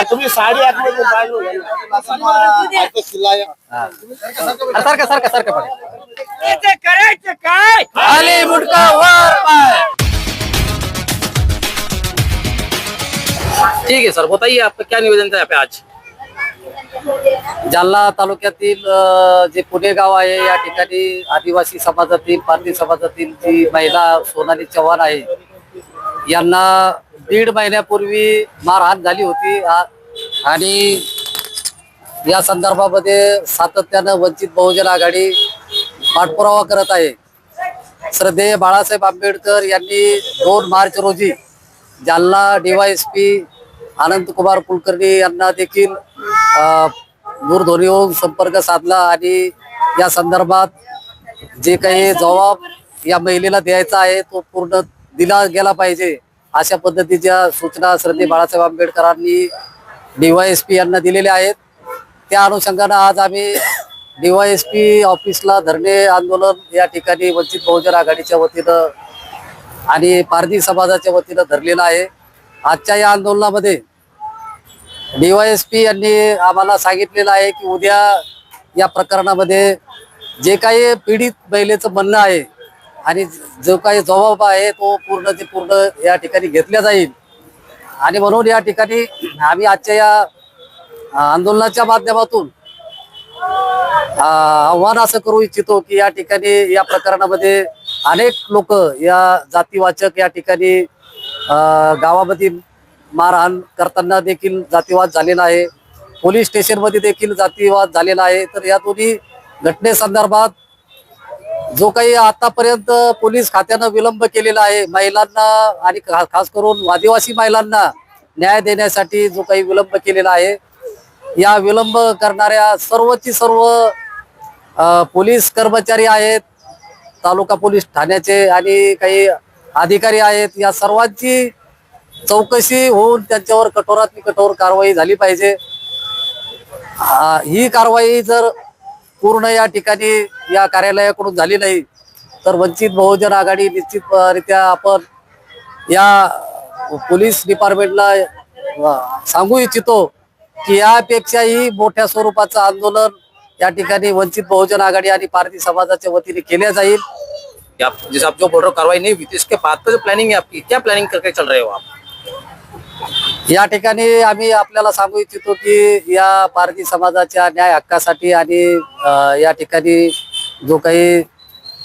तुम्ही साडी आतमध्ये सारखं सारखं सारखं करायचं काय? खाली मुंडका वर पाय. ठीक है सर, बताइए आपका क्या निवेदन था यहाँ पे आज? जालना तालुक्यातील जे पुणे गाव आहे या ठिकाणी आदिवासी समाजातील पारधी समाजातील जी महिला सोनाली चव्हाण आहे यांना 1.5 महिन्यापूर्वी मारहाण झाली होती आणि या संदर्भामध्ये सातत्यानं वंचित बहुजन आघाडी पाठपुरावा करत आहे. श्रद्धेय बाळासाहेब आंबेडकर यांनी 2 मार्च रोजी जालना DYSP अनंतकुमार कुलकर्णी यांना देखील दूरध्वनीवरून संपर्क साधला आणि या संदर्भात जे काही जबाब या महिलेला द्यायचा आहे तो पूर्ण दिला गेला पाहिजे अशा पद्धतीच्या सूचना श्रद्धेय बाळासाहेब आंबेडकरांनी DYSP यांना दिलेल्या आहेत. त्या अनुषंगाने आज आम्ही DYSP ऑफिसला धरणे आंदोलन या ठिकाणी वंचित बहुजन आघाडीच्या वतीनं आणि पारधी समाजाच्या वतीनं धरलेलं आहे. आजच्या या आंदोलनामध्ये DYSP यांनी आम्हाला सांगितलेलं आहे की उद्या या प्रकरणामध्ये जे काही पीडित महिलेचं म्हणणं आहे आणि जो काही जबाब आहे तो पूर्ण या ठिकाणी घेतला जाईल आणि म्हणून या ठिकाणी आम्ही आजच्या या आंदोलनाच्या माध्यमातून आव्हान असं करू इच्छितो की या ठिकाणी या प्रकरणामध्ये अनेक लोक या जातीवाचक या ठिकाणी गावामध्ये मारहाण करताना देखील जातीवाद झालेला आहे. पोलीस स्टेशनमध्ये देखील जातीवाद झालेला आहे. तर या दोन्ही घटनेसंदर्भात जो काही आतापर्यंत पोलीस खात्यानं विलंब केलेला आहे महिलांना आणि खास करून आदिवासी महिलांना न्याय देण्यासाठी जो काही विलंब केलेला आहे या विलंब करणाऱ्या सर्वची सर्व पोलीस कर्मचारी आहेत, तालुका पोलीस ठाण्याचे आणि काही अधिकारी आहेत, या सर्वांची चौकशी होऊन त्यांच्यावर कठोरात कठोर कारवाई झाली पाहिजे. ही कारवाई जर पूर्ण या ठिकाणी या कार्यालयाकडून झाली नाही तर वंचित बहुजन आघाडी निश्चितरित्या आपण या पोलीस डिपार्टमेंटला सांगू इच्छितो की यापेक्षाही मोठ्या स्वरूपाचं आंदोलन या ठिकाणी वंचित बहुजन आघाडी आणि पारधी समाजाच्या वतीने केले जाईल. जैसे आप जो बोल रहे हो कार्रवाई नहीं हुई थी, इसके बाद तो जो प्लानिंग है आपकी, क्या प्लानिंग करके चल रहे हो आप? या ठिकाणी आम्ही आपल्याला सांगू इच्छितो की या पारधी समाजाच्या न्याय हक्कासाठी आणि या ठिकाणी जो काही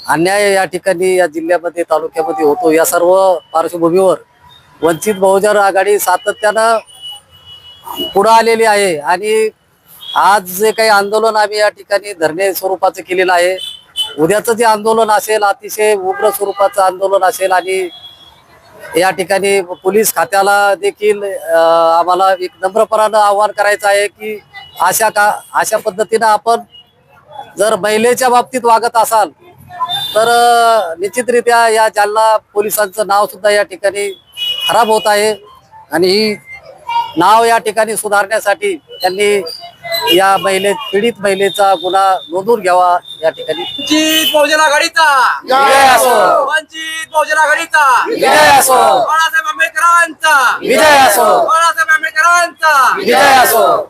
अन्याय या ठिकाणी या जिल्ह्यामध्ये तालुक्यामध्ये होतो या सर्व पार्श्वभूमीवर वंचित बहुजन आघाडी सातत्यानं पुढे आलेली आहे आणि आज जे काही आंदोलन आम्ही या ठिकाणी धरणे स्वरूपाचं केलेलं आहे, उद्याचं जे आंदोलन असेल अतिशय उग्र स्वरूपाचं आंदोलन असेल आणि या ठिकाणी पोलीस खात्याला देखील आम्हाला एक नम्रपणानं आवाहन करायचं आहे की अशा पद्धतीनं आपण जर महिलेच्या बाबतीत वागत असाल तर निश्चितरित्या या जालना पोलिसांचं नाव सुद्धा या ठिकाणी खराब होत आहे आणि नाव या ठिकाणी सुधारण्यासाठी त्यांनी या पीडित महिलेचा गुन्हा नोंदवून घ्यावा. या ठिकाणी वंचित बहुजन आघाडीचा विजय असो, वंचित बहुजन आघाडीचा विजय असो, बाळासाहेब आंबेडकरांचा विजय असो, बाळासाहेब आंबेडकरांचा विजय असो.